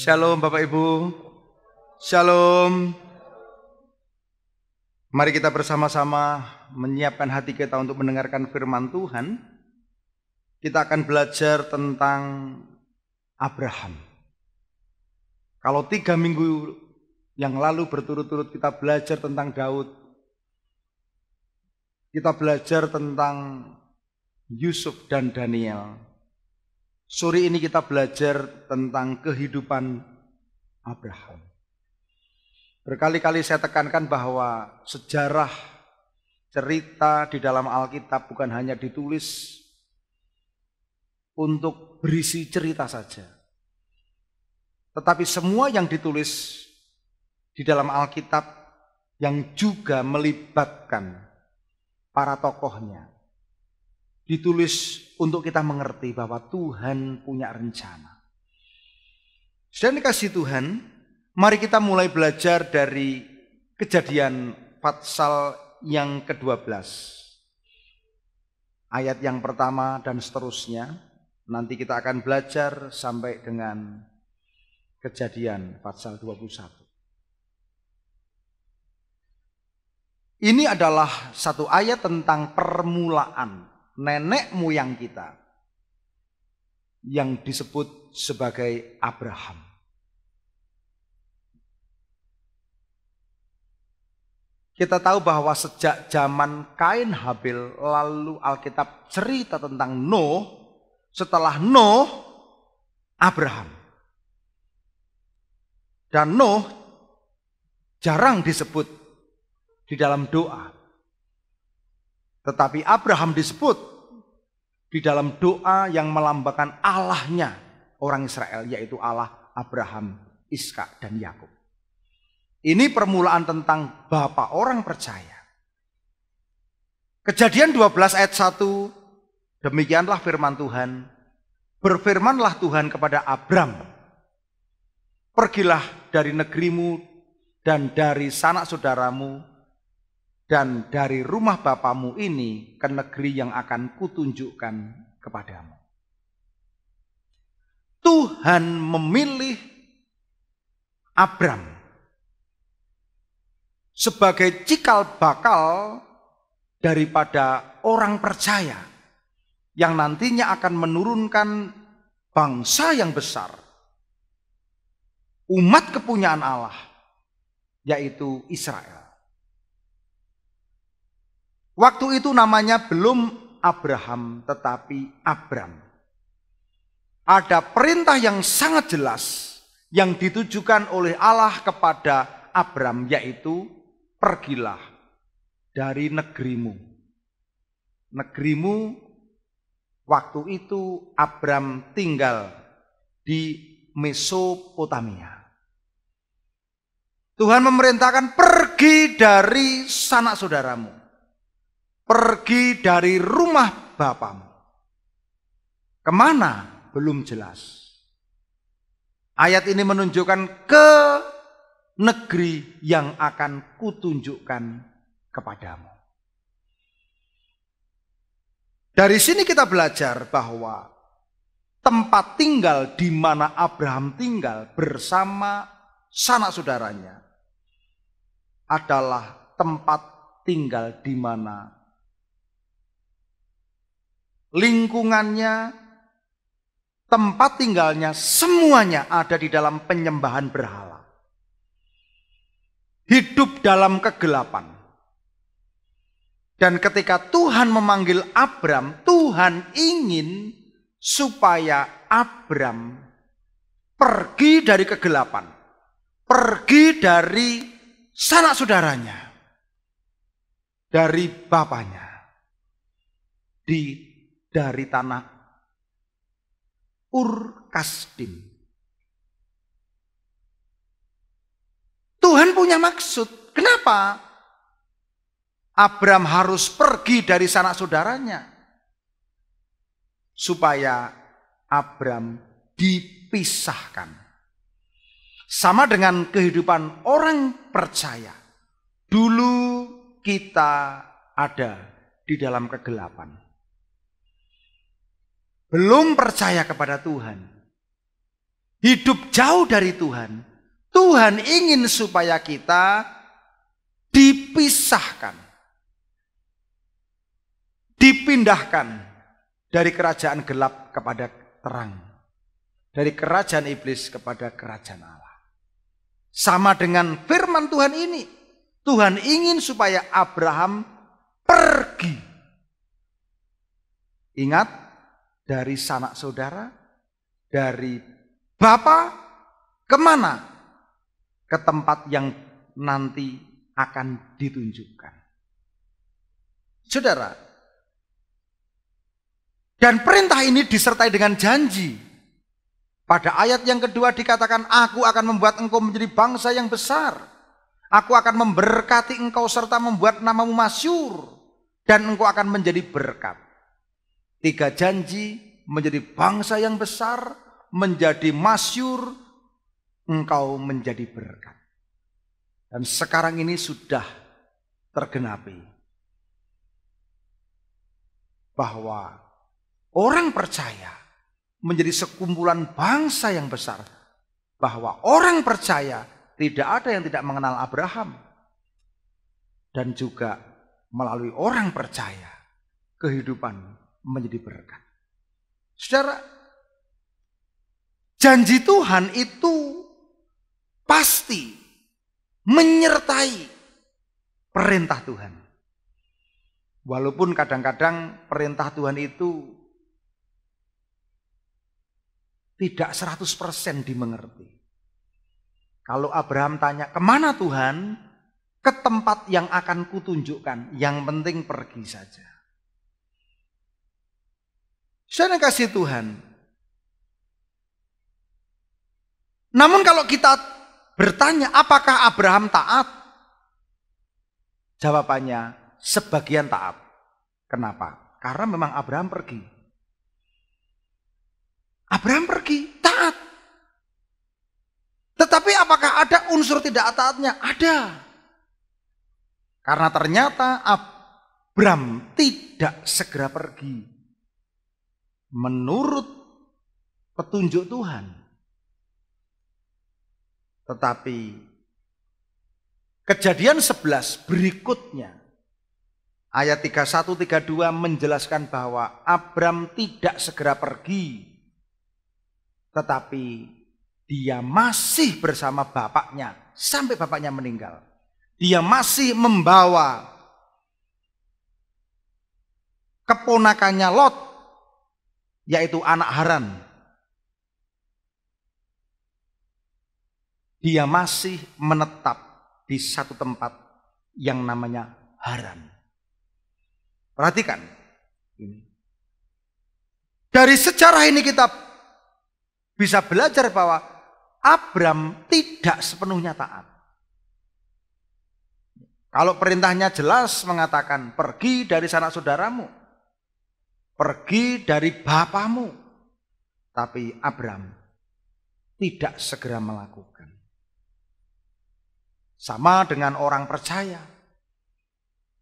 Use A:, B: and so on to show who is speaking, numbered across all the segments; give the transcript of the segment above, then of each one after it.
A: Shalom Bapak Ibu. Shalom. Mari kita bersama-sama menyiapkan hati kita untuk mendengarkan firman Tuhan. Kita akan belajar tentang Abraham. Kalau 3 minggu yang lalu berturut-turut kita belajar tentang Daud, kita belajar tentang Yusuf dan Daniel. Sore ini kita belajar tentang kehidupan Abraham. Berkali-kali saya tekankan bahwa sejarah cerita di dalam Alkitab bukan hanya ditulis untuk berisi cerita saja. Tetapi semua yang ditulis di dalam Alkitab yang juga melibatkan para tokohnya, ditulis untuk kita mengerti bahwa Tuhan punya rencana. Sudah dikasih Tuhan, mari kita mulai belajar dari Kejadian pasal yang ke-12. Ayat yang pertama dan seterusnya. Nanti kita akan belajar sampai dengan Kejadian pasal 21. Ini adalah satu ayat tentang permulaan nenek moyang kita yang disebut sebagai Abraham. Kita tahu bahwa sejak zaman Kain Habil, lalu Alkitab cerita tentang Nuh, setelah Nuh, Abraham. Dan Nuh jarang disebut di dalam doa. Tetapi Abraham disebut di dalam doa yang melambangkan Allahnya orang Israel, yaitu Allah Abraham, Ishak, dan Yakub. Ini permulaan tentang Bapa orang percaya. Kejadian 12 ayat 1, demikianlah firman Tuhan. Berfirmanlah Tuhan kepada Abram, pergilah dari negerimu dan dari sanak saudaramu dan dari rumah bapamu ini ke negeri yang akan kutunjukkan kepadamu. Tuhan memilih Abram sebagai cikal bakal daripada orang percaya yang nantinya akan menurunkan bangsa yang besar, umat kepunyaan Allah, yaitu Israel. Waktu itu namanya belum Abraham, tetapi Abram. Ada perintah yang sangat jelas yang ditujukan oleh Allah kepada Abram, yaitu pergilah dari negerimu. Negerimu waktu itu Abram tinggal di Mesopotamia. Tuhan memerintahkan pergi dari sanak saudaramu. Pergi dari rumah bapamu. Kemana? Belum jelas. Ayat ini menunjukkan ke negeri yang akan kutunjukkan kepadamu. Dari sini kita belajar bahwa tempat tinggal di mana Abraham tinggal bersama sanak saudaranya adalah tempat tinggal di mana lingkungannya, tempat tinggalnya, semuanya ada di dalam penyembahan berhala. Hidup dalam kegelapan. Dan ketika Tuhan memanggil Abram, Tuhan ingin supaya Abram pergi dari kegelapan. Pergi dari sanak saudaranya. Dari bapaknya. Dari tanah Ur Kasdim. Tuhan punya maksud. Kenapa Abram harus pergi dari sanak saudaranya? Supaya Abram dipisahkan. Sama dengan kehidupan orang percaya. Dulu kita ada di dalam kegelapan. Belum percaya kepada Tuhan. hidup jauh dari Tuhan, Tuhan ingin supaya kita dipisahkan, dipindahkan dari kerajaan gelap kepada terang, dari kerajaan iblis kepada kerajaan Allah. Sama dengan firman Tuhan ini, Tuhan ingin supaya Abraham pergi. Ingat, dari sanak saudara, dari bapa, kemana? Ke tempat yang nanti akan ditunjukkan. Saudara, dan perintah ini disertai dengan janji. Pada ayat yang kedua dikatakan, aku akan membuat engkau menjadi bangsa yang besar. Aku akan memberkati engkau serta membuat namamu masyhur. Dan engkau akan menjadi berkat. 3 janji, menjadi bangsa yang besar, menjadi masyhur, engkau menjadi berkat. Dan sekarang ini sudah tergenapi. Bahwa orang percaya menjadi sekumpulan bangsa yang besar. Bahwa orang percaya tidak ada yang tidak mengenal Abraham. Dan juga melalui orang percaya kehidupan menjadi berkat. Saudara, janji Tuhan itu pasti menyertai perintah Tuhan. Walaupun kadang-kadang perintah Tuhan itu tidak 100% dimengerti. Kalau Abraham tanya, kemana Tuhan? Ke tempat yang akan kutunjukkan. Yang penting pergi saja. Saya kasih Tuhan. Namun kalau kita bertanya, apakah Abraham taat? Jawabannya, sebagian taat. Kenapa? Karena memang Abraham pergi. Abraham pergi, taat. Tetapi apakah ada unsur tidak taatnya? Ada. Karena ternyata Abraham tidak segera pergi. Menurut petunjuk Tuhan. Tetapi Kejadian 11 berikutnya. Ayat 31-32 menjelaskan bahwa Abraham tidak segera pergi. Tetapi dia masih bersama bapaknya sampai bapaknya meninggal. Dia masih membawa keponakannya Lot, yaitu anak Haran. Dia masih menetap di satu tempat yang namanya Haran. Perhatikan ini. Dari sejarah ini kita bisa belajar bahwa Abraham tidak sepenuhnya taat. Kalau perintahnya jelas mengatakan pergi dari sanak saudaramu, pergi dari bapamu, tapi Abraham tidak segera melakukan. Sama dengan orang percaya,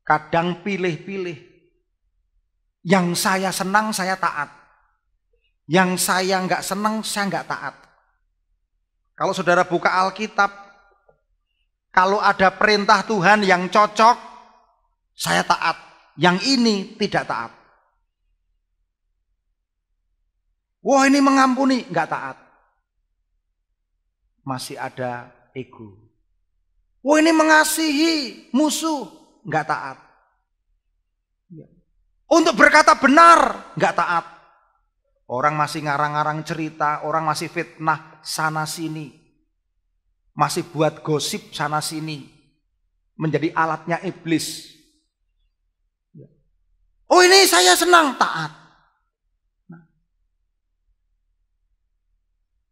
A: kadang pilih-pilih. Yang saya senang saya taat, yang saya nggak senang saya nggak taat. Kalau saudara buka Alkitab, kalau ada perintah Tuhan yang cocok, saya taat. Yang ini tidak taat. Wah, ini mengampuni, nggak taat. Masih ada ego. Wah, ini mengasihi musuh, nggak taat. Untuk berkata benar, nggak taat. Orang masih ngarang-ngarang cerita, orang masih fitnah sana sini, masih buat gosip sana sini, menjadi alatnya iblis. Oh, ini saya senang, taat.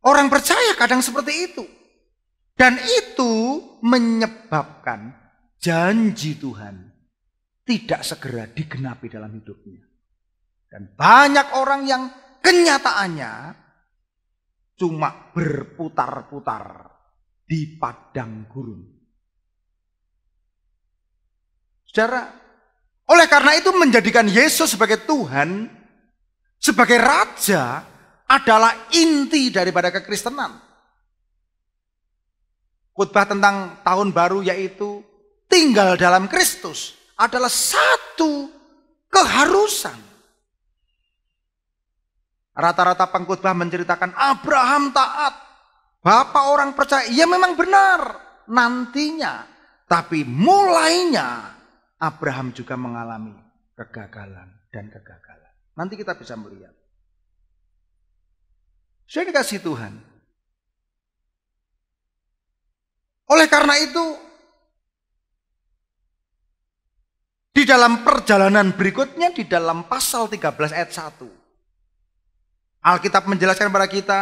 A: Orang percaya kadang seperti itu. Dan itu menyebabkan janji Tuhan tidak segera digenapi dalam hidupnya. Dan banyak orang yang kenyataannya cuma berputar-putar di padang gurun. Saudara, oleh karena itu menjadikan Yesus sebagai Tuhan, sebagai Raja, adalah inti daripada kekristenan. Khotbah tentang tahun baru yaitu tinggal dalam Kristus adalah satu keharusan. Rata-rata pengkhotbah menceritakan Abraham taat, bapak orang percaya. Ya memang benar nantinya, tapi mulainya Abraham juga mengalami kegagalan dan kegagalan. Nanti kita bisa melihat. Saya dikasih Tuhan. Oleh karena itu, di dalam perjalanan berikutnya, di dalam pasal 13 ayat 1, Alkitab menjelaskan kepada kita,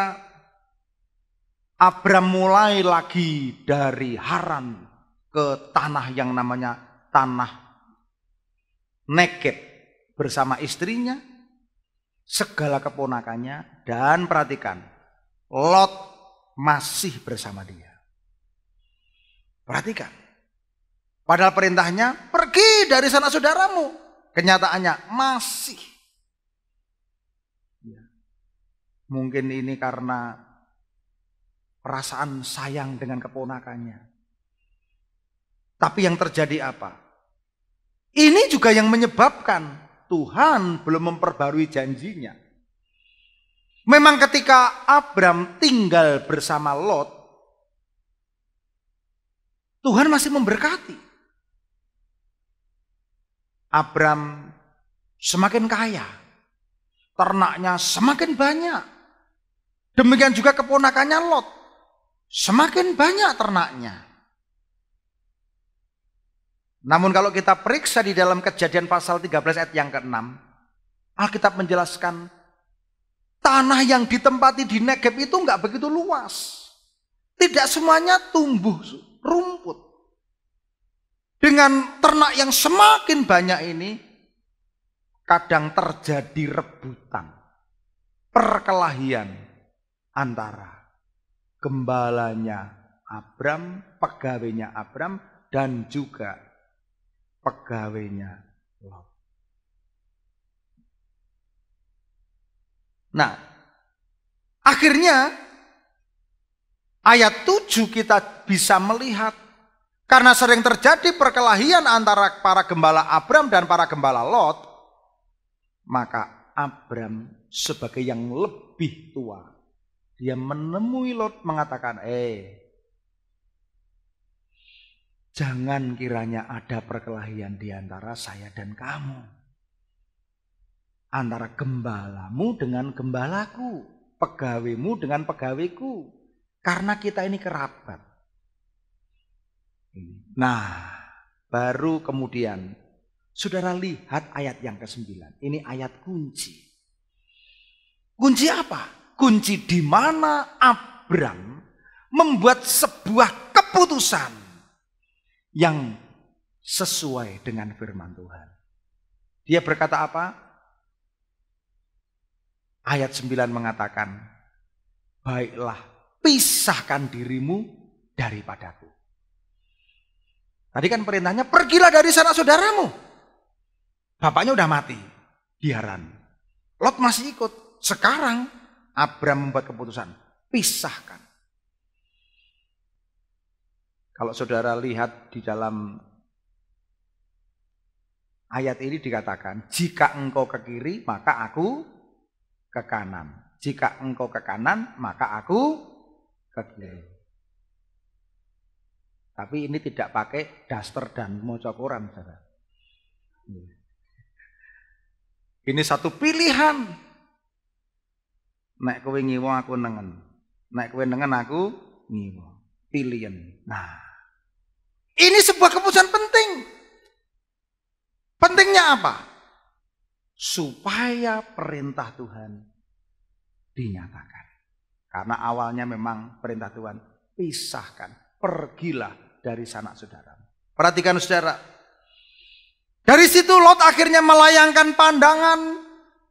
A: Abram mulai lagi dari Haran ke tanah yang namanya tanah Negeb bersama istrinya, segala keponakannya, dan perhatikan, Lot masih bersama dia. Perhatikan, padahal perintahnya pergi dari sana saudaramu, kenyataannya masih. Mungkin ini karena perasaan sayang dengan keponakannya. Tapi yang terjadi apa? Ini juga yang menyebabkan Tuhan belum memperbarui janjinya. Memang ketika Abram tinggal bersama Lot, Tuhan masih memberkati. Abram semakin kaya, ternaknya semakin banyak. Demikian juga keponakannya Lot, semakin banyak ternaknya. Namun kalau kita periksa di dalam Kejadian pasal 13 ayat yang ke-6, Alkitab menjelaskan tanah yang ditempati di Negeb itu enggak begitu luas. Tidak semuanya tumbuh rumput. Dengan ternak yang semakin banyak ini, kadang terjadi rebutan, perkelahian antara gembalanya Abram, pegawainya Abram, dan juga pegawainya Lot. Nah, akhirnya ayat 7 kita bisa melihat, karena sering terjadi perkelahian antara para gembala Abram dan para gembala Lot, maka Abram sebagai yang lebih tua, dia menemui Lot mengatakan, jangan kiranya ada perkelahian di antara saya dan kamu. Antara gembalamu dengan gembalaku, pegawaimu dengan pegawaiku. Karena kita ini kerabat. Nah, baru kemudian, saudara lihat ayat yang ke-9. Ini ayat kunci. Kunci apa? Kunci di mana Abram membuat sebuah keputusan yang sesuai dengan firman Tuhan. Dia berkata apa? Ayat 9 mengatakan, baiklah, pisahkan dirimu daripadaku. Tadi kan perintahnya, pergilah dari sana saudaramu. Bapaknya udah mati di Haran. Lot masih ikut. Sekarang Abram membuat keputusan, pisahkan. Kalau saudara lihat di dalam ayat ini dikatakan, jika engkau ke kiri, maka aku ke kanan. Jika engkau ke kanan, maka aku ke kiri. Tapi ini tidak pakai daster dan maca Quran, saudara. Ini satu pilihan. Nek kowe ngiwa aku nengen. Nek kowe nengen aku ngiwa. Pilihan. Nah, ini sebuah keputusan penting. Pentingnya apa? Supaya perintah Tuhan dinyatakan. Karena awalnya memang perintah Tuhan, pisahkan, pergilah dari sanak saudara. Perhatikan saudara. Dari situ Lot akhirnya melayangkan pandangan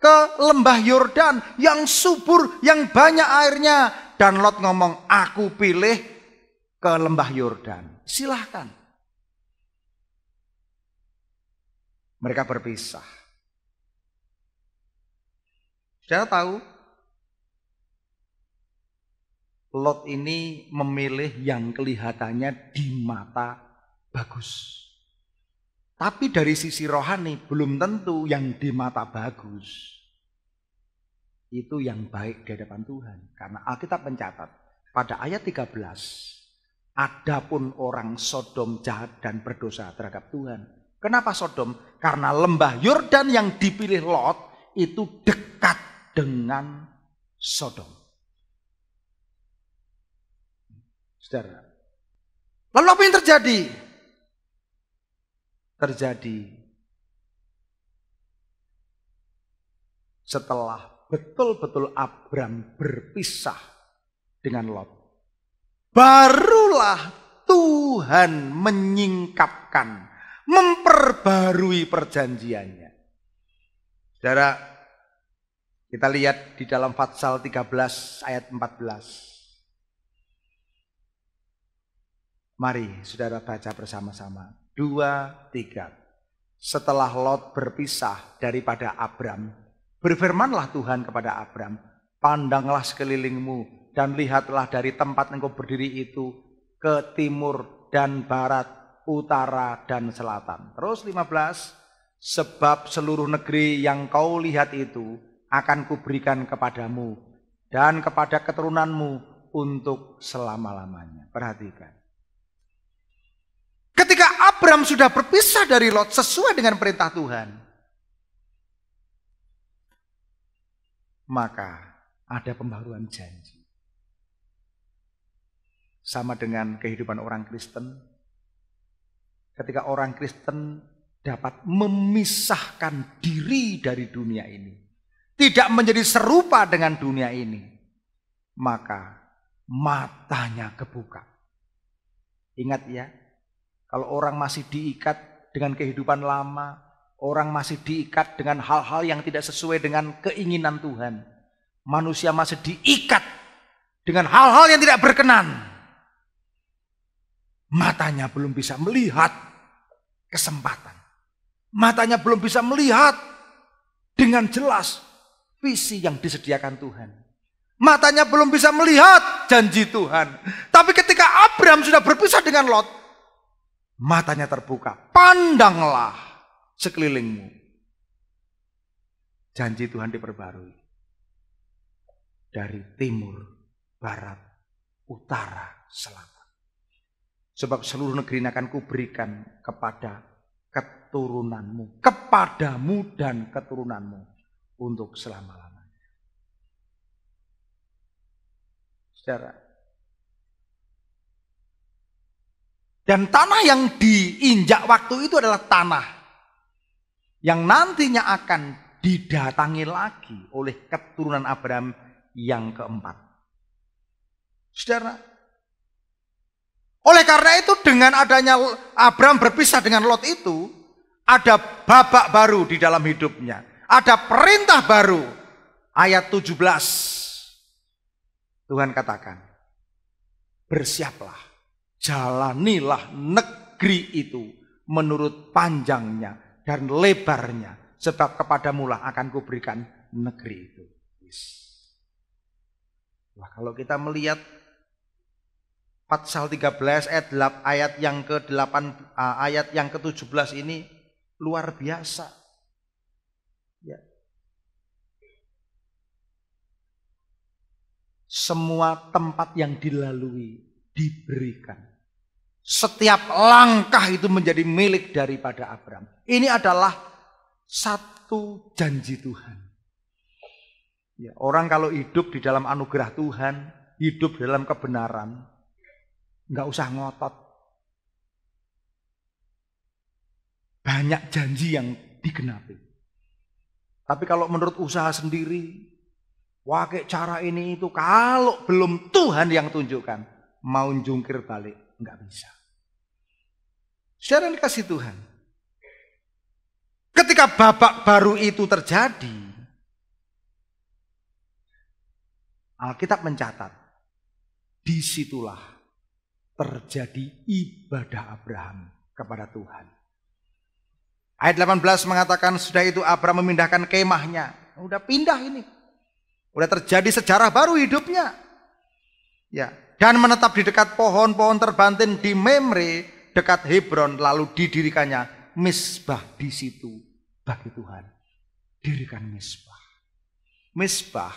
A: ke lembah Yordan yang subur, yang banyak airnya. Dan Lot ngomong, aku pilih ke lembah Yordan. Silahkan. Mereka berpisah. Saudara tahu, Lot ini memilih yang kelihatannya di mata bagus. Tapi dari sisi rohani belum tentu yang di mata bagus itu yang baik di hadapan Tuhan. Karena Alkitab mencatat pada ayat 13, adapun orang Sodom jahat dan berdosa terhadap Tuhan. Kenapa Sodom? Karena lembah Yordan yang dipilih Lot itu dekat dengan Sodom. Saudara, lalu apa yang terjadi? Terjadi setelah betul-betul Abram berpisah dengan Lot. Barulah Tuhan menyingkapkan, memperbarui perjanjiannya. Saudara, kita lihat di dalam Fatsal 13 ayat 14. Mari saudara baca bersama-sama. 2, 3. Setelah Lot berpisah daripada Abram, berfirmanlah Tuhan kepada Abram, pandanglah sekelilingmu dan lihatlah dari tempat engkau berdiri itu ke timur dan barat, utara dan selatan. Terus 15. Sebab seluruh negeri yang kau lihat itu akan kuberikan kepadamu dan kepada keturunanmu untuk selama-lamanya. Perhatikan. Ketika Abram sudah berpisah dari Lot sesuai dengan perintah Tuhan, maka ada pembaruan janji. Sama dengan kehidupan orang Kristen. Ketika orang Kristen dapat memisahkan diri dari dunia ini, tidak menjadi serupa dengan dunia ini, maka matanya kebuka. Ingat ya, kalau orang masih diikat dengan kehidupan lama, orang masih diikat dengan hal-hal yang tidak sesuai dengan keinginan Tuhan, manusia masih diikat dengan hal-hal yang tidak berkenan, matanya belum bisa melihat kesempatan. Matanya belum bisa melihat dengan jelas visi yang disediakan Tuhan. Matanya belum bisa melihat janji Tuhan. Tapi ketika Abram sudah berpisah dengan Lot, matanya terbuka. Pandanglah sekelilingmu. Janji Tuhan diperbarui. Dari timur, barat, utara, selatan. Sebab seluruh negeri ini akan kuberikan kepada keturunanmu. Kepadamu dan keturunanmu. Untuk selama-lamanya. Saudara. Dan tanah yang diinjak waktu itu adalah tanah yang nantinya akan didatangi lagi oleh keturunan Abraham yang keempat. Saudara, oleh karena itu dengan adanya Abraham berpisah dengan Lot itu, ada babak baru di dalam hidupnya. Ada perintah baru. Ayat 17. Tuhan katakan, bersiaplah, jalanilah negeri itu menurut panjangnya dan lebarnya, sebab kepadamulah akan kuberikan negeri itu. Wah, kalau kita melihat Fatsal 13 ayat yang ke-8 ayat yang ke-17 ini luar biasa. Ya. Semua tempat yang dilalui diberikan. Setiap langkah itu menjadi milik daripada Abram. Ini adalah satu janji Tuhan. Ya, orang kalau hidup di dalam anugerah Tuhan, hidup dalam kebenaran, nggak usah ngotot. Banyak janji yang digenapi. Tapi kalau menurut usaha sendiri, pakai cara ini itu, kalau belum Tuhan yang tunjukkan, mau jungkir balik, nggak bisa. Saudara yang dikasih Tuhan, ketika babak baru itu terjadi, Alkitab mencatat, disitulah terjadi ibadah Abraham kepada Tuhan. Ayat 18 mengatakan, sudah itu Abraham memindahkan kemahnya. Udah pindah ini. Udah terjadi sejarah baru hidupnya. Ya, dan menetap di dekat pohon-pohon terbantin di Memre, dekat Hebron, lalu didirikannya misbah di situ bagi Tuhan. Dirikan misbah. Misbah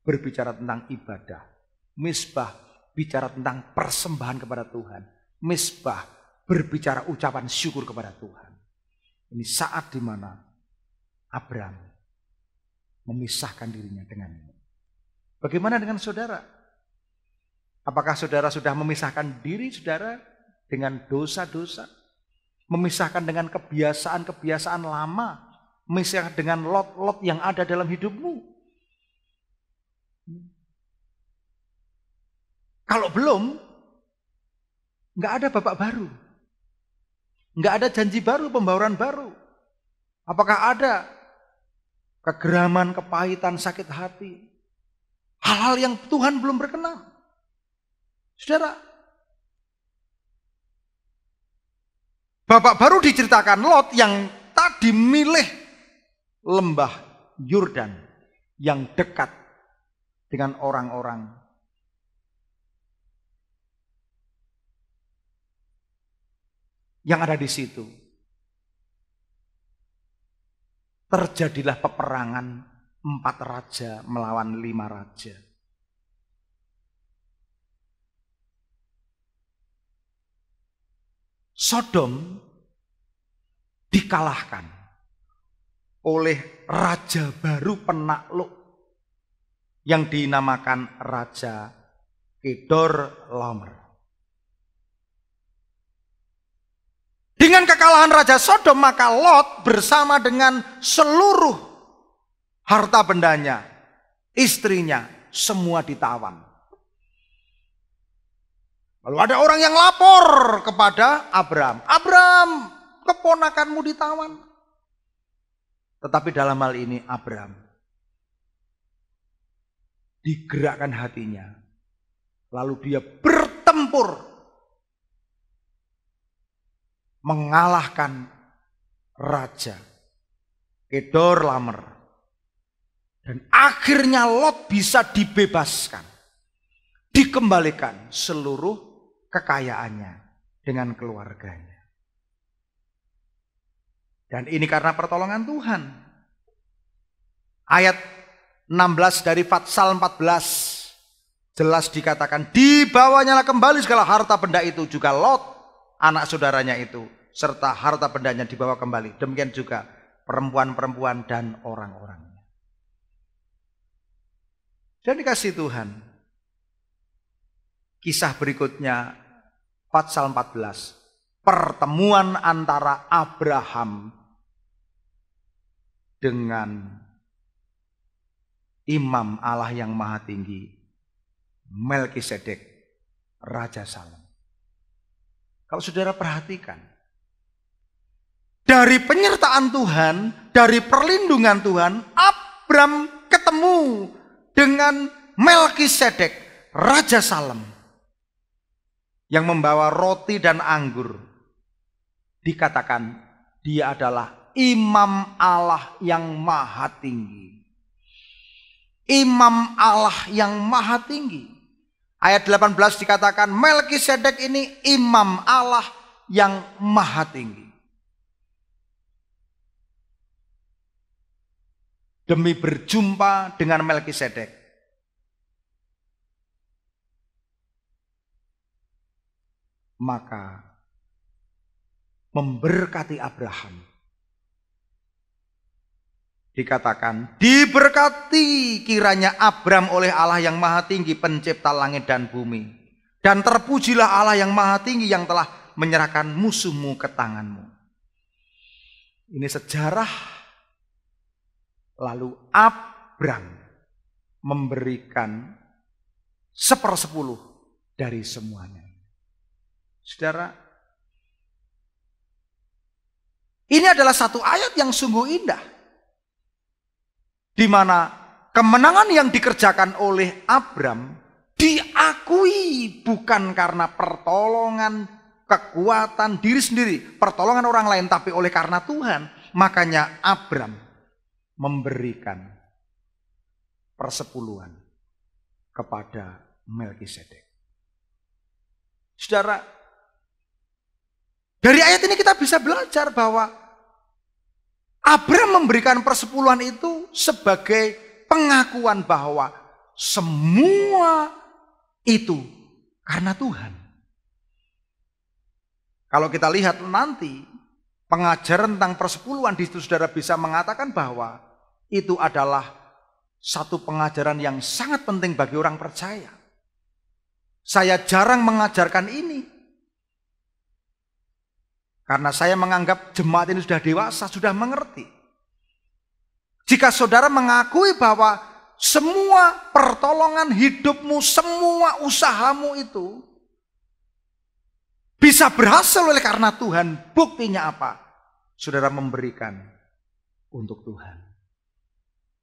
A: berbicara tentang ibadah. Misbah bicara tentang persembahan kepada Tuhan. Misbah berbicara ucapan syukur kepada Tuhan. Ini saat di mana Abraham memisahkan dirinya denganmu. Bagaimana dengan saudara? Apakah saudara sudah memisahkan diri saudara dengan dosa-dosa? Memisahkan dengan kebiasaan-kebiasaan lama? Memisahkan dengan lot-lot yang ada dalam hidupmu? Kalau belum, nggak ada babak baru. Nggak ada janji baru, pembauran baru. Apakah ada kegeraman, kepahitan, sakit hati? Hal-hal yang Tuhan belum berkenan. Saudara, babak baru diceritakan Lot yang tadi milih lembah Yordan yang dekat dengan orang-orang yang ada di situ. Terjadilah peperangan 4 raja melawan 5 raja. Sodom dikalahkan oleh raja baru penakluk yang dinamakan Raja Kedorlaomer. Dengan kekalahan Raja Sodom, maka Lot bersama dengan seluruh harta bendanya, istrinya, semua ditawan. Lalu ada orang yang lapor kepada Abraham. Abraham, keponakanmu ditawan. Tetapi dalam hal ini Abraham digerakkan hatinya. Lalu dia bertempur. Mengalahkan Raja Kedorlaomer. Dan akhirnya Lot bisa dibebaskan. Dikembalikan seluruh kekayaannya dengan keluarganya. Dan ini karena pertolongan Tuhan. Ayat 16 dari Fatsal 14 jelas dikatakan, dibawanya kembali segala harta benda itu, juga Lot anak saudaranya itu, serta harta bendanya dibawa kembali. Demikian juga perempuan-perempuan dan orang-orangnya. Dan dikasih Tuhan, kisah berikutnya Fatsal 14, pertemuan antara Abraham dengan Imam Allah yang Maha Tinggi, Melkisedek, Raja Salem. Kalau saudara perhatikan, dari penyertaan Tuhan, dari perlindungan Tuhan, Abraham ketemu dengan Melkisedek, Raja Salem, yang membawa roti dan anggur. Dikatakan dia adalah Imam Allah yang Maha Tinggi. Imam Allah yang Maha Tinggi. Ayat 18 dikatakan Melkisedek ini Imam Allah yang Maha Tinggi. Demi berjumpa dengan Melkisedek, maka memberkati Abraham. Dikatakan, diberkati kiranya Abraham oleh Allah yang Maha Tinggi, pencipta langit dan bumi. Dan terpujilah Allah yang Maha Tinggi yang telah menyerahkan musuhmu ke tanganmu. Ini sejarah. Lalu Abraham memberikan 1/10 dari semuanya. Saudara, ini adalah satu ayat yang sungguh indah, di mana kemenangan yang dikerjakan oleh Abraham diakui bukan karena pertolongan, kekuatan diri sendiri, pertolongan orang lain, tapi oleh karena Tuhan. Makanya Abraham memberikan 1/10 kepada Melkisedek. Saudara, dari ayat ini kita bisa belajar bahwa Abraham memberikan persepuluhan itu sebagai pengakuan bahwa semua itu karena Tuhan. Kalau kita lihat nanti pengajaran tentang persepuluhan di situ, saudara bisa mengatakan bahwa itu adalah satu pengajaran yang sangat penting bagi orang percaya. Saya jarang mengajarkan ini karena saya menganggap jemaat ini sudah dewasa, sudah mengerti. Jika saudara mengakui bahwa semua pertolongan hidupmu, semua usahamu itu bisa berhasil oleh karena Tuhan, buktinya apa? Saudara memberikan untuk Tuhan.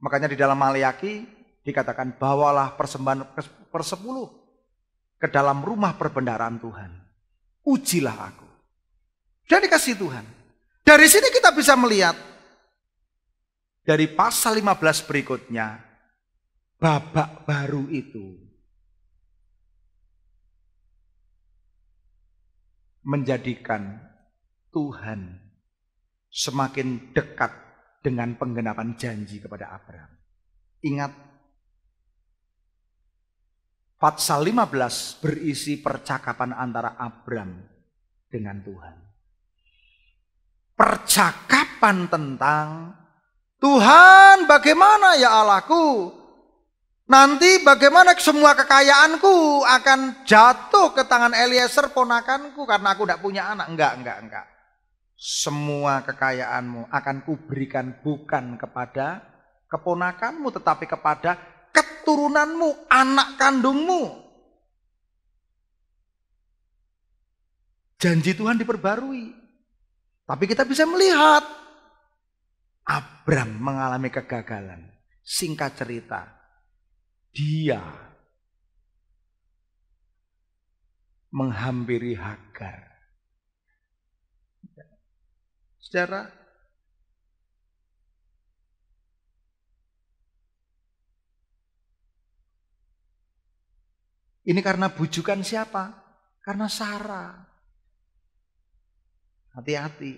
A: Makanya di dalam Maleakhi dikatakan, bawalah persembahan persepuluh ke dalam rumah perbendaharaan Tuhan. Ujilah aku. Dan dikasih Tuhan. Dari sini kita bisa melihat, dari pasal 15 berikutnya, babak baru itu menjadikan Tuhan semakin dekat dengan penggenapan janji kepada Abraham. Ingat, pasal 15 berisi percakapan antara Abraham dengan Tuhan. Percakapan tentang, Tuhan bagaimana ya Allahku? Nanti bagaimana semua kekayaanku akan jatuh ke tangan Eliezer ponakanku karena aku tidak punya anak. Enggak. Semua kekayaanmu akan kuberikan bukan kepada keponakanmu, tetapi kepada keturunanmu, anak kandungmu. Janji Tuhan diperbarui. Tapi kita bisa melihat Abraham mengalami kegagalan. Singkat cerita, dia menghampiri Hagar. Saudara, ini karena bujukan siapa? Karena Sarah. Hati-hati.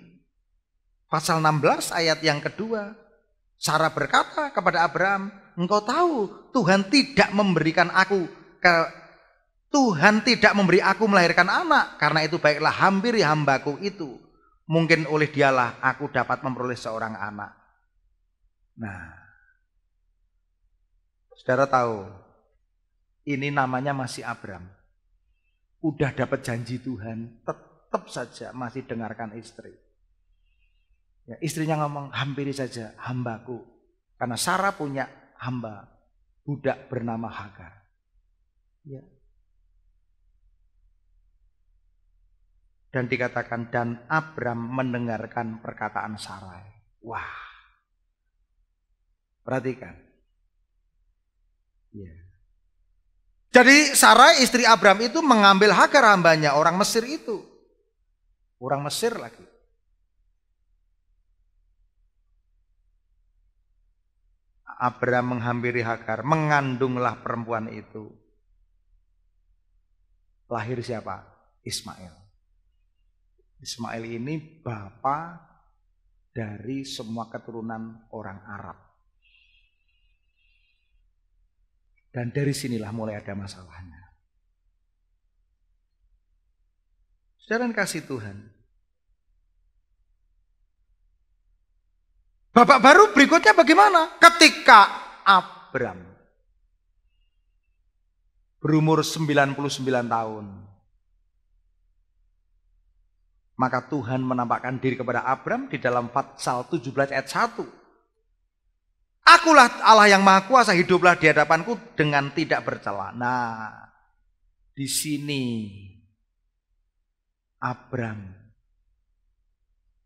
A: Pasal 16 ayat yang kedua. Sarah berkata kepada Abraham, engkau tahu Tuhan tidak memberi aku melahirkan anak. Karena itu baiklah hampiri hambaku itu. Mungkin oleh dialah aku dapat memperoleh seorang anak. Nah, saudara tahu, ini namanya masih Abraham. Udah dapat janji Tuhan, tetap saja masih dengarkan istri. Ya, istrinya ngomong, hampiri saja hambaku. Karena Sarah punya hamba, budak bernama Hagar. Ya. Dan dikatakan, dan Abraham mendengarkan perkataan Sarai. Wah, perhatikan. Ya. Jadi Sarai istri Abraham itu mengambil Hagar hambanya, orang Mesir itu. Orang Mesir lagi. Abraham menghampiri Hagar, mengandunglah perempuan itu. Lahir siapa? Ismail. Ismail ini bapak dari semua keturunan orang Arab. Dan dari sinilah mulai ada masalahnya. Saudara kasih Tuhan. Babak baru berikutnya bagaimana? Ketika Abraham berumur 99 tahun. Maka Tuhan menampakkan diri kepada Abraham di dalam pasal 17 ayat 1. Akulah Allah yang Maha Kuasa, hiduplah di hadapanku dengan tidak bercela. Nah, di sini Abraham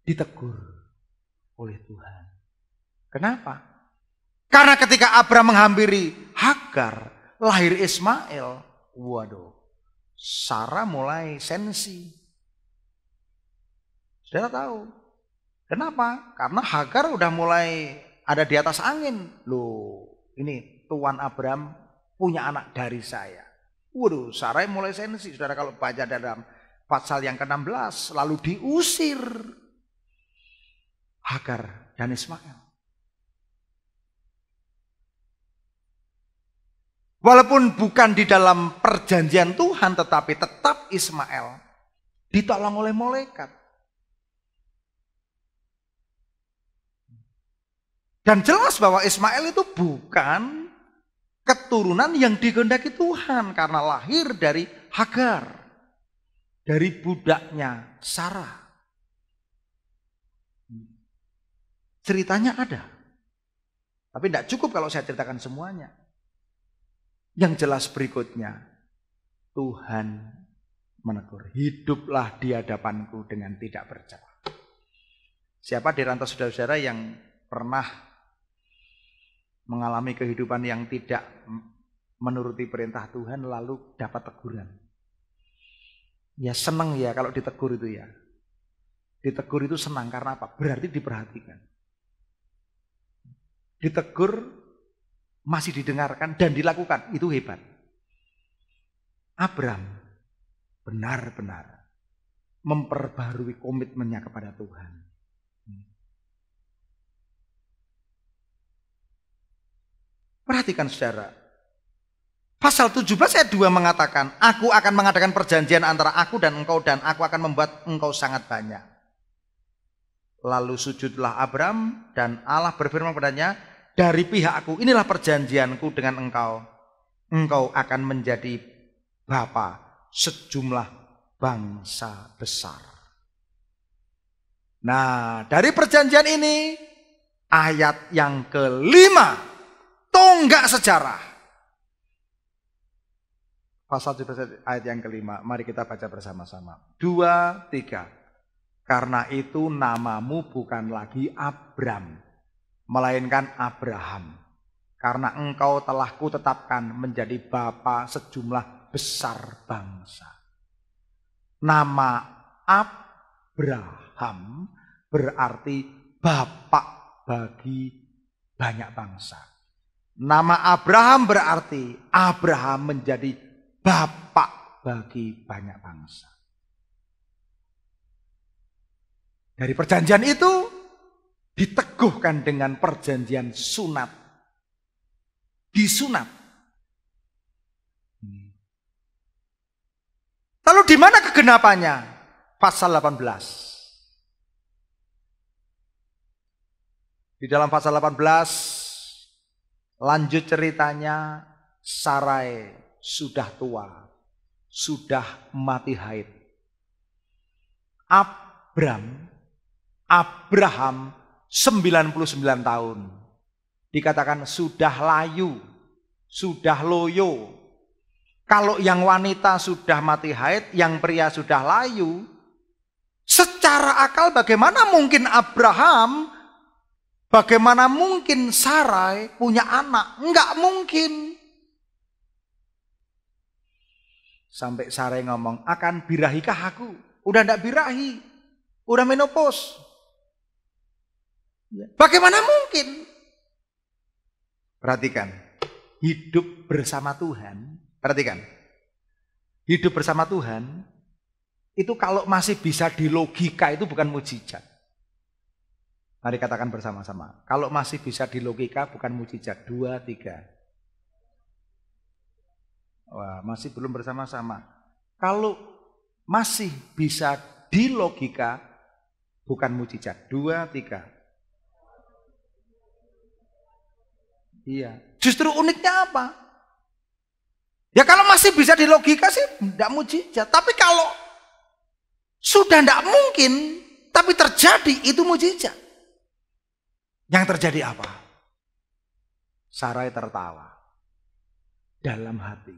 A: ditegur oleh Tuhan. Kenapa? Karena ketika Abraham menghampiri Hagar, lahir Ismail. Waduh, Sarah mulai sensi. Saudara tahu. Kenapa? Karena Hagar udah mulai ada di atas angin. Loh, ini Tuan Abraham punya anak dari saya. Waduh, Sarai mulai sensi, saudara, kalau baca dalam pasal yang ke-16, lalu diusir Hagar dan Ismail. Walaupun bukan di dalam perjanjian Tuhan, tetapi tetap Ismail ditolong oleh malaikat. Dan jelas bahwa Ismail itu bukan keturunan yang dikehendaki Tuhan karena lahir dari Hagar, dari budaknya Sarah. Ceritanya ada, tapi tidak cukup kalau saya ceritakan semuanya. Yang jelas berikutnya, Tuhan menegur, hiduplah di hadapanku dengan tidak bercela. Siapa di rantau saudara-saudara yang pernah mengalami kehidupan yang tidak menuruti perintah Tuhan lalu dapat teguran? Ya senang ya kalau ditegur itu ya. Ditegur itu senang karena apa? Berarti diperhatikan. Ditegur masih didengarkan dan dilakukan, itu hebat. Abram benar-benar memperbarui komitmennya kepada Tuhan. Perhatikan saudara. Pasal 17 ayat 2 mengatakan, aku akan mengadakan perjanjian antara aku dan engkau dan aku akan membuat engkau sangat banyak. Lalu sujudlah Abram dan Allah berfirman kepadanya, dari pihak aku inilah perjanjianku dengan engkau. Engkau akan menjadi bapa sejumlah bangsa besar. Nah, dari perjanjian ini ayat yang kelima, tonggak sejarah. Pasal 17 ayat yang kelima, mari kita baca bersama-sama. 2, 3. Karena itu namamu bukan lagi Abram, melainkan Abraham. Karena engkau telah kutetapkan menjadi bapa sejumlah besar bangsa. Nama Abraham berarti bapak bagi banyak bangsa. Nama Abraham berarti Abraham menjadi bapak bagi banyak bangsa. Dari perjanjian itu diteguhkan dengan perjanjian sunat. Disunat. Lalu di mana kegenapannya? Pasal 18. Di dalam pasal 18 lanjut ceritanya, Sarai sudah tua, sudah mati haid. Abraham 99 tahun. Dikatakan sudah layu, sudah loyo. Kalau yang wanita sudah mati haid, yang pria sudah layu. Secara akal bagaimana mungkin Abraham, bagaimana mungkin Sarai punya anak? Enggak mungkin. Sampai Sarai ngomong, akan birahikah aku? Udah enggak birahi. Udah menopause. Bagaimana mungkin? Perhatikan. Hidup bersama Tuhan. Perhatikan. Hidup bersama Tuhan. Itu kalau masih bisa dilogika itu bukan mujizat. Mari katakan bersama-sama. Kalau masih bisa dilogika bukan mujizat. 2, 3. Wah, masih belum bersama-sama. Kalau masih bisa dilogika bukan mujizat. 2, 3. Iya. Justru uniknya apa? Ya kalau masih bisa dilogika sih tidak mujizat. Tapi kalau sudah tidak mungkin, tapi terjadi, itu mujizat. Yang terjadi apa? Sarai tertawa dalam hati.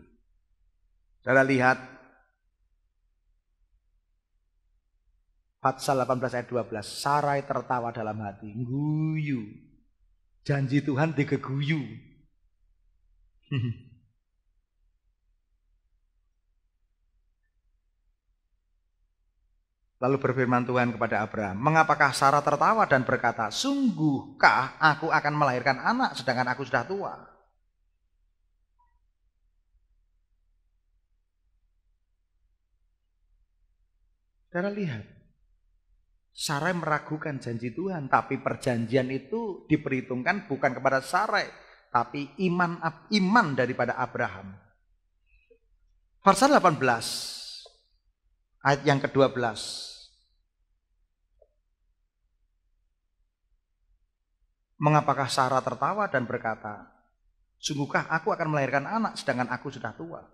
A: Saudara lihat Pasal 18 ayat 12. Sarai tertawa dalam hati. Guyu. Janji Tuhan digeguyu. Lalu berfirman Tuhan kepada Abraham, mengapakah Sarah tertawa dan berkata, sungguhkah aku akan melahirkan anak sedangkan aku sudah tua? Saudara lihat, Sarai meragukan janji Tuhan, tapi perjanjian itu diperhitungkan bukan kepada Sarai, tapi iman daripada Abraham. Pasal 18 ayat yang ke-12. Mengapakah Sarah tertawa dan berkata, sungguhkah aku akan melahirkan anak sedangkan aku sudah tua?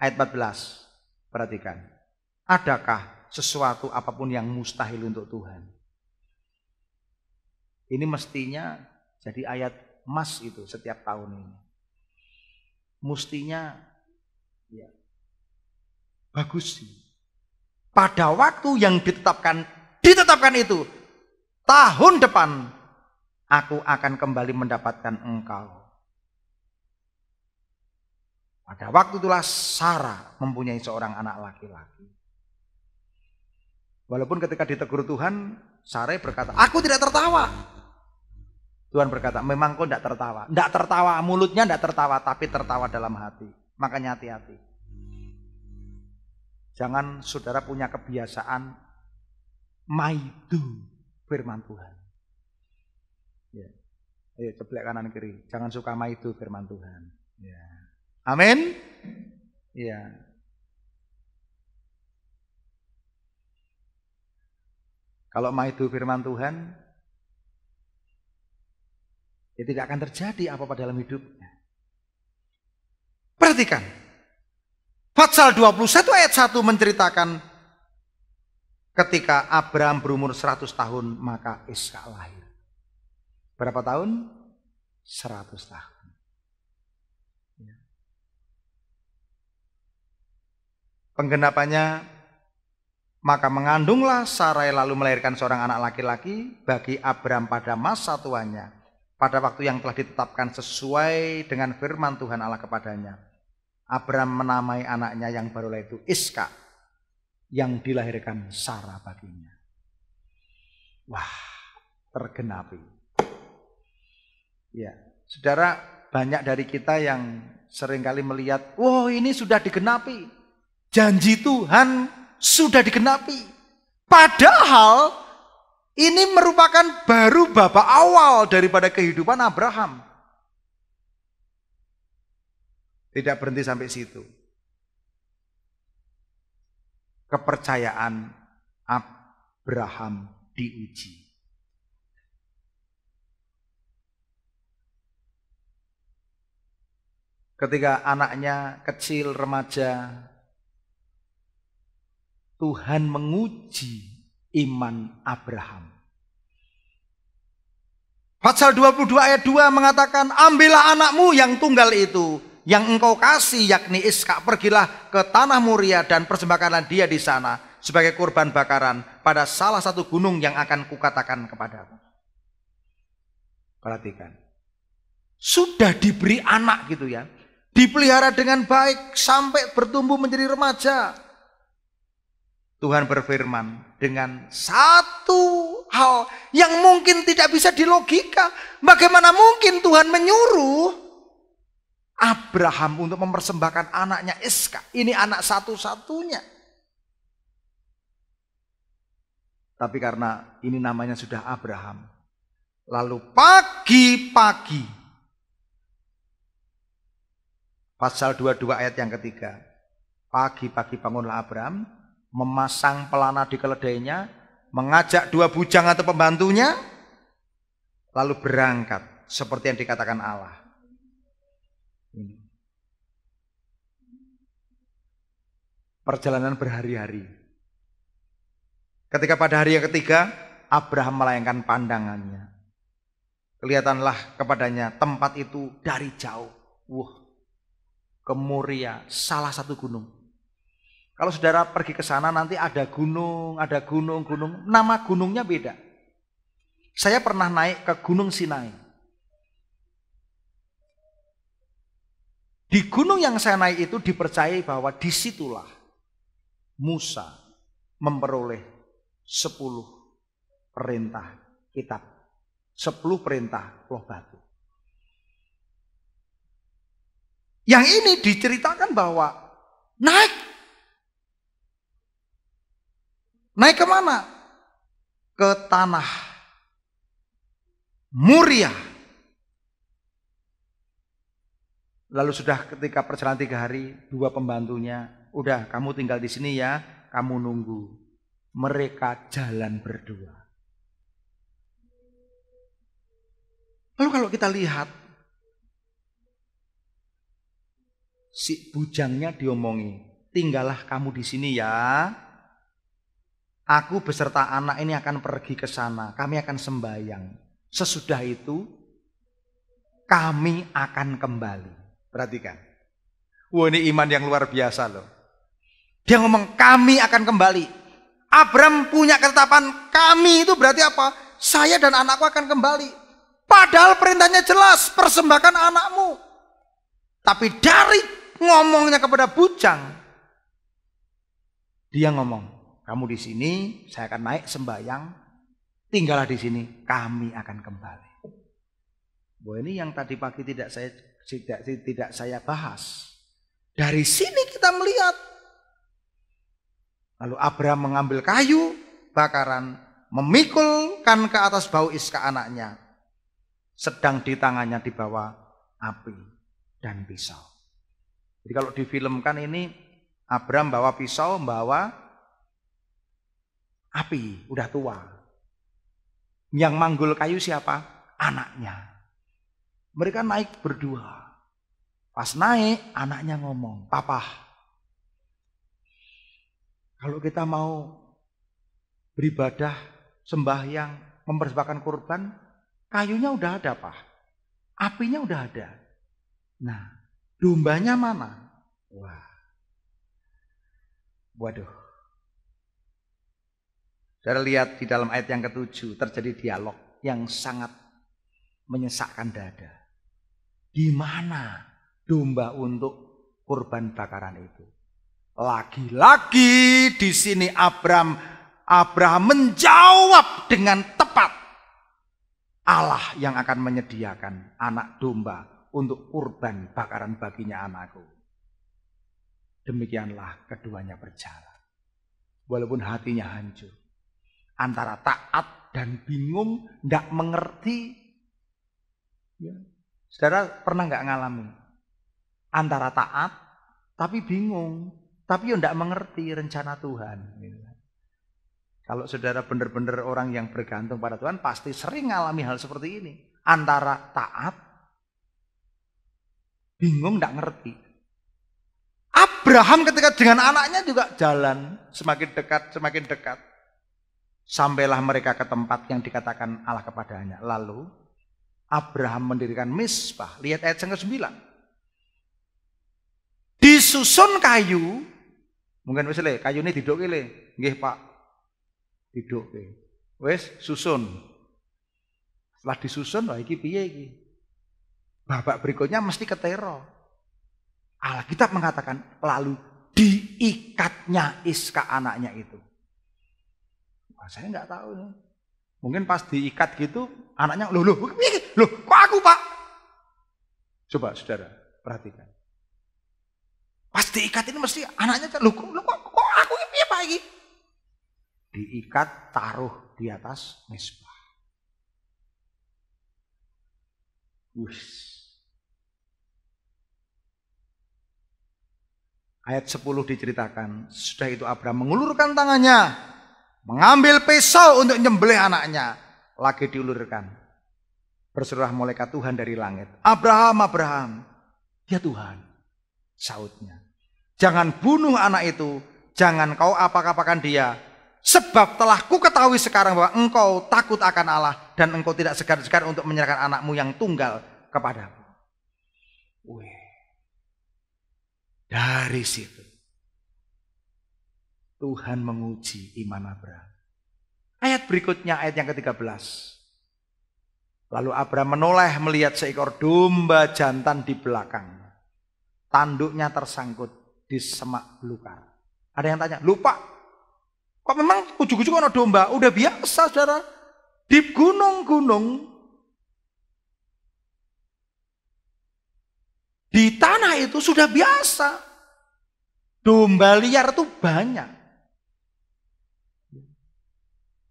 A: Ayat 14, perhatikan. Adakah sesuatu apapun yang mustahil untuk Tuhan? Ini mestinya jadi ayat emas itu setiap tahun ini. Mestinya ya, bagus sih. Pada waktu yang ditetapkan itu, tahun depan aku akan kembali mendapatkan engkau. Pada waktu itulah Sarah mempunyai seorang anak laki-laki. Walaupun ketika ditegur Tuhan, Sarai berkata, aku tidak tertawa. Tuhan berkata, memang kau tidak tertawa. Tidak tertawa, mulutnya tidak tertawa, tapi tertawa dalam hati. Makanya hati-hati. Jangan saudara punya kebiasaan maidu firman Tuhan. Ya. Ayo ceplek kanan kiri. Jangan suka maidu firman Tuhan. Ya. Amin. Ya. Kalau maidu firman Tuhan, ya tidak akan terjadi apa-apa dalam hidupnya. Perhatikan. Pasal 21 ayat 1 menceritakan ketika Abraham berumur 100 tahun maka Ishak lahir. Berapa tahun? 100 tahun. Penggenapannya, maka mengandunglah Sarai lalu melahirkan seorang anak laki-laki bagi Abraham pada masa tuanya, pada waktu yang telah ditetapkan sesuai dengan firman Tuhan Allah kepadanya. Abraham menamai anaknya yang barulah itu Ishak, yang dilahirkan Sarah baginya. Wah, tergenapi. Ya, saudara, banyak dari kita yang seringkali melihat, wah ini sudah digenapi. Janji Tuhan sudah digenapi. Padahal ini merupakan baru babak awal daripada kehidupan Abraham. Tidak berhenti sampai situ. Kepercayaan Abraham diuji. Ketika anaknya kecil remaja, Tuhan menguji iman Abraham. Pasal 22 ayat 2 mengatakan, ambillah anakmu yang tunggal itu, yang engkau kasih yakni Ishak, pergilah ke tanah Moria dan persembahkanlah dia di sana sebagai kurban bakaran pada salah satu gunung yang akan kukatakan kepadamu. Perhatikan. Sudah diberi anak gitu ya. Dipelihara dengan baik sampai bertumbuh menjadi remaja. Tuhan berfirman dengan satu hal yang mungkin tidak bisa dilogika. Bagaimana mungkin Tuhan menyuruh Abraham untuk mempersembahkan anaknya Ishak? Ini anak satu-satunya. Tapi karena ini namanya sudah Abraham. Lalu pagi-pagi, pasal 22 ayat yang ketiga. Pagi-pagi bangunlah Abraham, memasang pelana di keledainya, mengajak 2 bujang atau pembantunya, lalu berangkat seperti yang dikatakan Allah. Ini. Perjalanan berhari-hari. Ketika pada hari yang ketiga, Abraham melayangkan pandangannya. Kelihatanlah kepadanya tempat itu dari jauh. Ke Moria, salah satu gunung. Kalau saudara pergi ke sana nanti ada gunung. Nama gunungnya beda. Saya pernah naik ke Gunung Sinai. Di gunung yang saya naik itu dipercayai bahwa disitulah Musa memperoleh 10 perintah kitab. 10 perintah loh batu. Yang ini diceritakan bahwa naik Naik kemana? Ke tanah Moria. Lalu sudah ketika perjalanan 3 hari, 2 pembantunya, udah kamu tinggal di sini ya, kamu nunggu. Mereka jalan berdua. Lalu kalau kita lihat, si bujangnya diomongi, tinggallah kamu di sini ya. Aku beserta anak ini akan pergi ke sana, kami akan sembahyang. Sesudah itu, kami akan kembali. Perhatikan. Wah, ini iman yang luar biasa loh. Dia ngomong, kami akan kembali. Abram punya ketetapan, kami itu berarti apa? Saya dan anakku akan kembali. Padahal perintahnya jelas, persembahkan anakmu. Tapi dari ngomongnya kepada bujang, dia ngomong, kamu di sini, saya akan naik sembahyang, tinggallah di sini, kami akan kembali. Wah, ini yang tadi pagi tidak saya bahas. Dari sini kita melihat. Lalu Abraham mengambil kayu bakaran, memikulkan ke atas bau Iska anaknya. Sedang di tangannya dibawa api dan pisau. Jadi kalau difilmkan ini, Abraham bawa pisau, bawa api, udah tua. Yang manggul kayu siapa? Anaknya. Mereka naik berdua. Pas naik, anaknya ngomong, Papa, kalau kita mau beribadah, sembahyang, mempersembahkan kurban, kayunya udah ada, Pak. Apinya udah ada. Nah, dombanya mana? Wah. Waduh. Saudara lihat di dalam ayat yang ke-7 terjadi dialog yang sangat menyesakkan dada. Di mana domba untuk kurban bakaran itu? Lagi-lagi di sini Abraham menjawab dengan tepat. Allah yang akan menyediakan anak domba untuk kurban bakaran baginya anakku. Demikianlah keduanya berjalan. Walaupun hatinya hancur. Antara taat dan bingung, tidak mengerti. Ya. Saudara pernah nggak ngalami? Antara taat, tapi bingung. Tapi ya tidak mengerti rencana Tuhan. Kalau saudara benar-benar orang yang bergantung pada Tuhan, pasti sering ngalami hal seperti ini. Antara taat, bingung, tidak ngerti. Abraham ketika dengan anaknya juga jalan semakin dekat. Sampailah mereka ke tempat yang dikatakan Allah kepadanya. Lalu Abraham mendirikan Mizpah. Lihat ayat yang ke-9. Disusun kayu. Mungkin misalnya kayu ini diduki le. Nggih Pak. Diduki. Wes susun. Setelah disusun, wah iki piye iki? Babak berikutnya mesti ketero. Alkitab mengatakan lalu diikatnya Iska anaknya itu. Wah, saya nggak tahu nih. Mungkin pas diikat gitu anaknya loh kok aku Pak? Coba saudara perhatikan. Pas diikat ini mesti anaknya loh kok aku ini Pak ini? Diikat taruh di atas Mizpah. Ayat 10 diceritakan, sudah itu Abraham mengulurkan tangannya, mengambil pisau untuk nyembelih anaknya, lagi diulurkan. Berserulah malaikat Tuhan dari langit, Abraham, Abraham. Ya Tuhan, sautnya. Jangan bunuh anak itu, jangan kau apa-apakan dia. Sebab telah ku ketahui sekarang bahwa engkau takut akan Allah dan engkau tidak segan-segan untuk menyerahkan anakmu yang tunggal kepadamu. Dari situ Tuhan menguji iman Abraham. Ayat berikutnya, ayat yang ke-13. Lalu Abraham menoleh melihat seekor domba jantan di belakang. Tanduknya tersangkut di semak belukar. Ada yang tanya, lupa, kok memang ujuk-ujuk ada domba? Udah biasa saudara. Di gunung-gunung, di tanah itu sudah biasa. Domba liar itu banyak.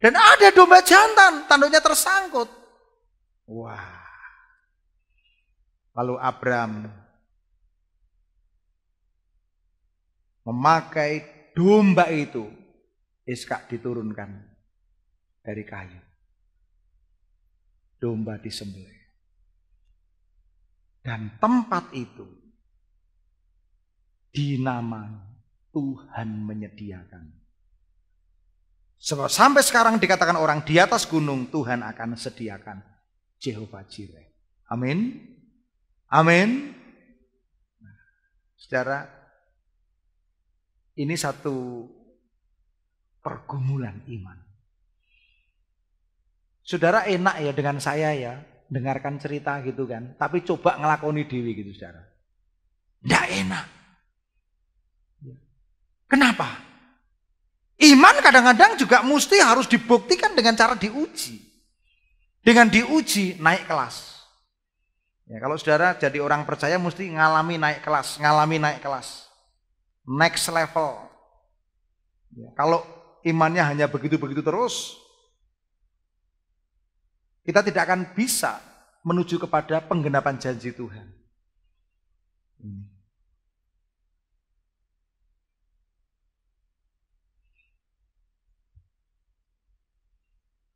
A: Dan ada domba jantan, tanduknya tersangkut. Wah. Lalu Abram memakai domba itu. Iskak diturunkan dari kayu. Domba disembelih. Dan tempat itu dinamai Tuhan menyediakan. Sebab sampai sekarang dikatakan orang di atas gunung, Tuhan akan sediakan Jehovah Jireh. Amin. Amin. Nah, saudara, ini satu pergumulan iman. Saudara enak ya dengan saya ya, dengarkan cerita gitu kan. Tapi coba ngelakoni dewi gitu saudara. Nggak enak. Kenapa? Iman kadang-kadang juga mesti harus dibuktikan dengan cara diuji. Dengan diuji naik kelas. Ya, kalau saudara jadi orang percaya mesti ngalami naik kelas, next level. Ya, kalau imannya hanya begitu-begitu terus, kita tidak akan bisa menuju kepada penggenapan janji Tuhan.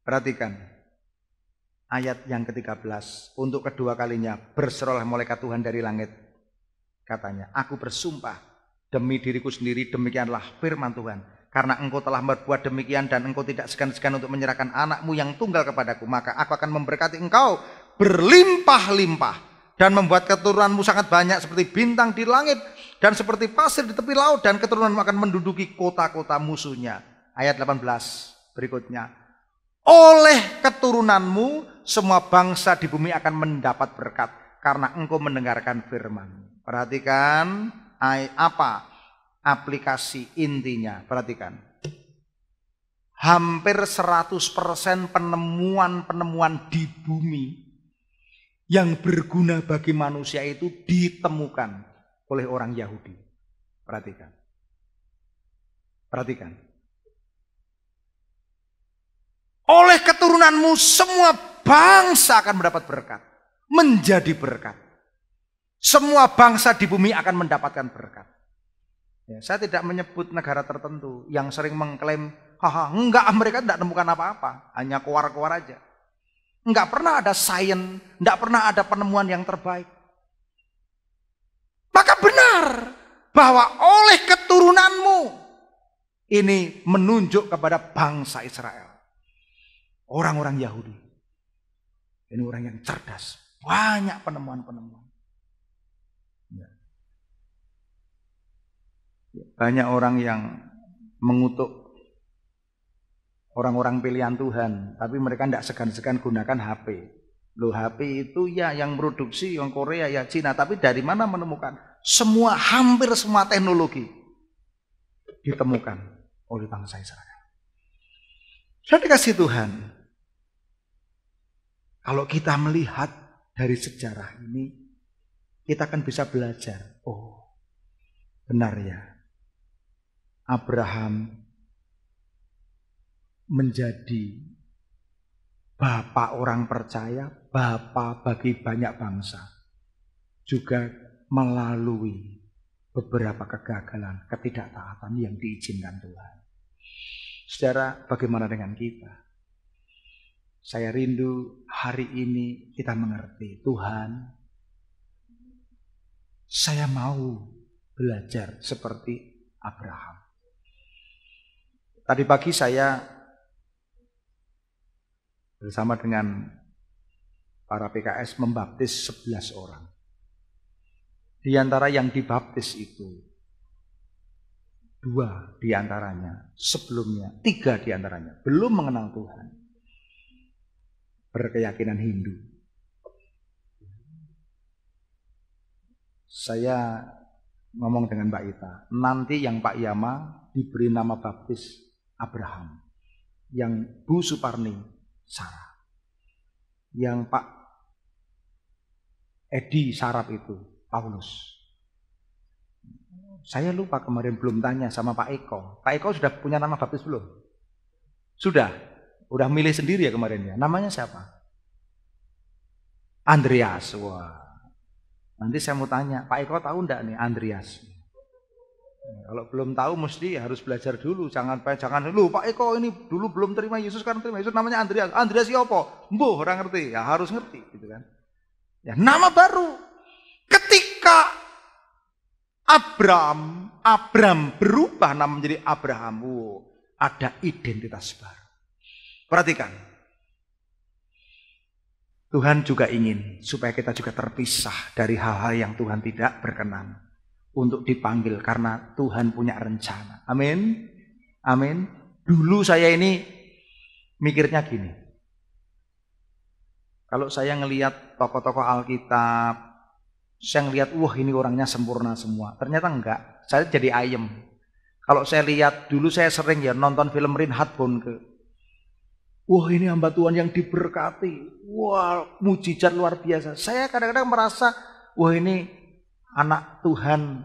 A: Perhatikan ayat yang ke-13. Untuk kedua kalinya berserulah malaikat Tuhan dari langit. Katanya, aku bersumpah demi diriku sendiri, demikianlah firman Tuhan. Karena engkau telah berbuat demikian dan engkau tidak segan-segan untuk menyerahkan anakmu yang tunggal kepadaku, maka aku akan memberkati engkau berlimpah-limpah dan membuat keturunanmu sangat banyak seperti bintang di langit dan seperti pasir di tepi laut, dan keturunanmu akan menduduki kota-kota musuhnya. Ayat 18 berikutnya. Oleh keturunanmu semua bangsa di bumi akan mendapat berkat karena engkau mendengarkan firman. Perhatikan apa aplikasi intinya. Perhatikan. Hampir 100% penemuan-penemuan di bumi yang berguna bagi manusia itu ditemukan oleh orang Yahudi. Perhatikan. Perhatikan. Oleh keturunanmu semua bangsa akan mendapat berkat. Menjadi berkat. Semua bangsa di bumi akan mendapatkan berkat. Ya, saya tidak menyebut negara tertentu yang sering mengklaim, enggak, mereka tidak temukan apa-apa. Hanya keluar-keluar aja. Enggak pernah ada sains, enggak pernah ada penemuan yang terbaik. Maka benar bahwa oleh keturunanmu ini menunjuk kepada bangsa Israel. Orang-orang Yahudi. Ini orang yang cerdas. Banyak penemuan-penemuan. Ya. Banyak orang yang mengutuk orang-orang pilihan Tuhan. Tapi mereka tidak segan-segan gunakan HP. Loh, HP itu ya yang produksi yang Korea ya Cina. Tapi dari mana menemukan? Hampir semua teknologi ditemukan oleh bangsa Israel. Saya dikasih Tuhan. Kalau kita melihat dari sejarah ini, kita akan bisa belajar. Oh, benar ya. Abraham menjadi bapak orang percaya, bapak bagi banyak bangsa. Juga melalui beberapa kegagalan, ketidaktaatan yang diizinkan Tuhan. Saudara, bagaimana dengan kita? Saya rindu hari ini kita mengerti, Tuhan, saya mau belajar seperti Abraham. Tadi pagi saya bersama dengan para PKS membaptis 11 orang. Di antara yang dibaptis itu, 2 di antaranya sebelumnya, 3 di antaranya belum mengenal Tuhan. Berkeyakinan Hindu. Saya ngomong dengan Mbak Ita, nanti yang Pak Yama diberi nama baptis Abraham, yang Bu Suparni Sarah, yang Pak Edi Sarap itu Paulus. Saya lupa kemarin belum tanya sama Pak Eko. Pak Eko sudah punya nama baptis belum? Sudah. Udah milih sendiri ya kemarin ya. Namanya siapa? Andreas. Wah. Nanti saya mau tanya, Pak Eko tahu enggak nih Andreas? Kalau belum tahu mesti harus belajar dulu. Jangan lu Pak Eko ini dulu belum terima Yesus, sekarang terima Yesus, namanya Andreas. Andreas siapa? Mbuh, orang ngerti. Ya harus ngerti gitu kan. Ya nama baru. Ketika Abram berubah nama menjadi Abraham. Ada identitas baru. Perhatikan. Tuhan juga ingin supaya kita juga terpisah dari hal-hal yang Tuhan tidak berkenan. Untuk dipanggil karena Tuhan punya rencana. Amin. Amin. Dulu saya ini mikirnya gini. Kalau saya ngelihat tokoh-tokoh Alkitab, saya ngelihat wah ini orangnya sempurna semua. Ternyata enggak. Saya jadi ayem. Kalau saya lihat dulu saya sering ya nonton film Reinhard Bonnke. Wah ini hamba Tuhan yang diberkati. Wah mujizat luar biasa. Saya kadang-kadang merasa wah ini anak Tuhan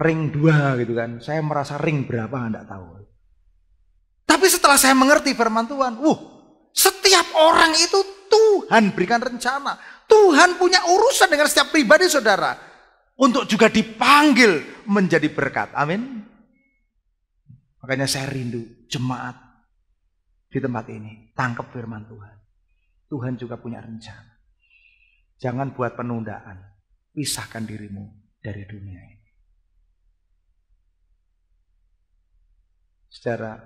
A: ring 2 gitu kan. Saya merasa ring berapa enggak tahu. Tapi setelah saya mengerti firman Tuhan, setiap orang itu Tuhan berikan rencana. Tuhan punya urusan dengan setiap pribadi saudara. Untuk juga dipanggil menjadi berkat. Amin. Makanya saya rindu jemaat di tempat ini. Tangkap firman Tuhan. Tuhan juga punya rencana. Jangan buat penundaan. Pisahkan dirimu dari dunia ini. Saudara,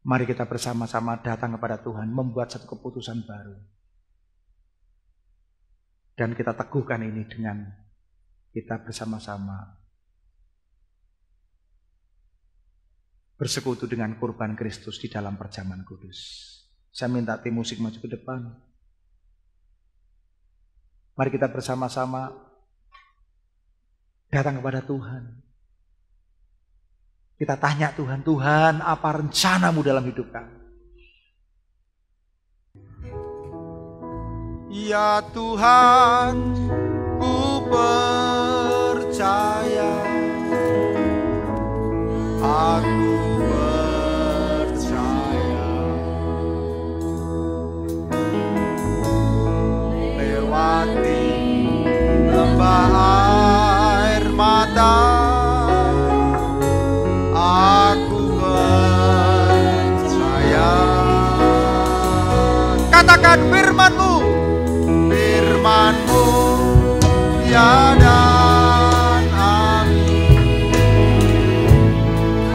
A: mari kita bersama-sama datang kepada Tuhan. Membuat satu keputusan baru. Dan kita teguhkan ini dengan kita bersama-sama bersekutu dengan kurban Kristus di dalam perjamuan kudus. Saya minta tim musik maju ke depan. Mari kita bersama-sama datang kepada Tuhan. Kita tanya Tuhan, Tuhan apa rencanamu dalam hidup kami? Ya Tuhan, ku percaya, aku percaya, lewati lembah air mata, aku percaya. Katakan firman-Mu, firman-Mu ya dan amin.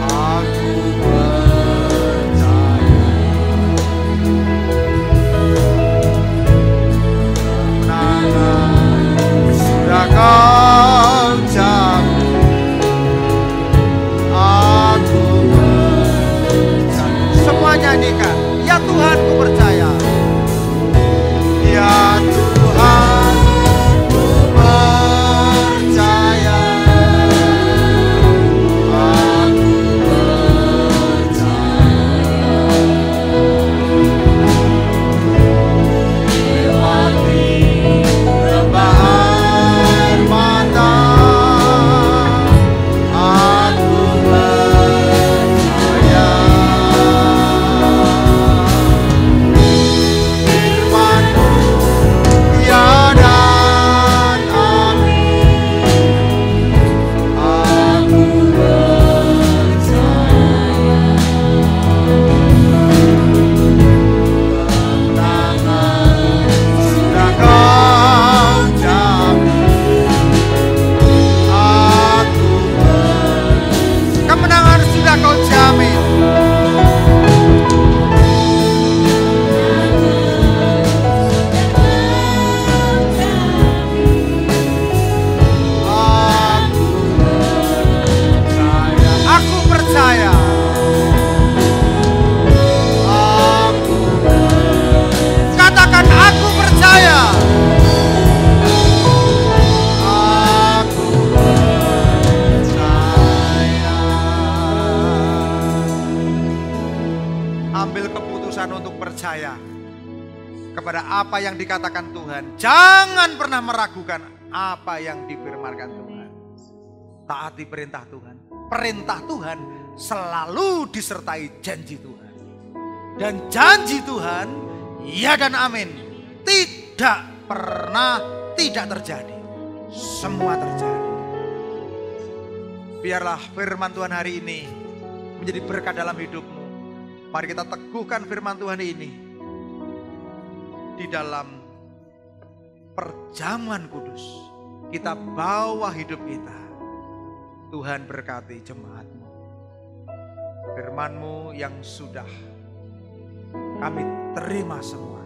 A: Aku percaya kemenangan sudah Kau jamin. Aku percaya. Semua nyanyikan, ya Tuhan ku percaya. Ya Tuhan, ku percaya, aku percaya, lewati lembah air mata, aku percaya. Kemenangan sudah Kau jamin. Aku percaya. Katakan aku percaya. Aku percaya. Ambil keputusan untuk percaya kepada apa yang dikatakan Tuhan. Jangan pernah meragukan apa yang difirmankan Tuhan. Taati perintah Tuhan. perintah Tuhan selalu disertai janji Tuhan. Dan janji Tuhan, ya dan amin, tidak pernah tidak terjadi. Semua terjadi. Biarlah firman Tuhan hari ini menjadi berkat dalam hidupmu. Mari kita teguhkan firman Tuhan ini di dalam perjamuan kudus. Kita bawa hidup kita. Tuhan berkati jemaat-Mu. Firman-Mu yang sudah kami terima semua.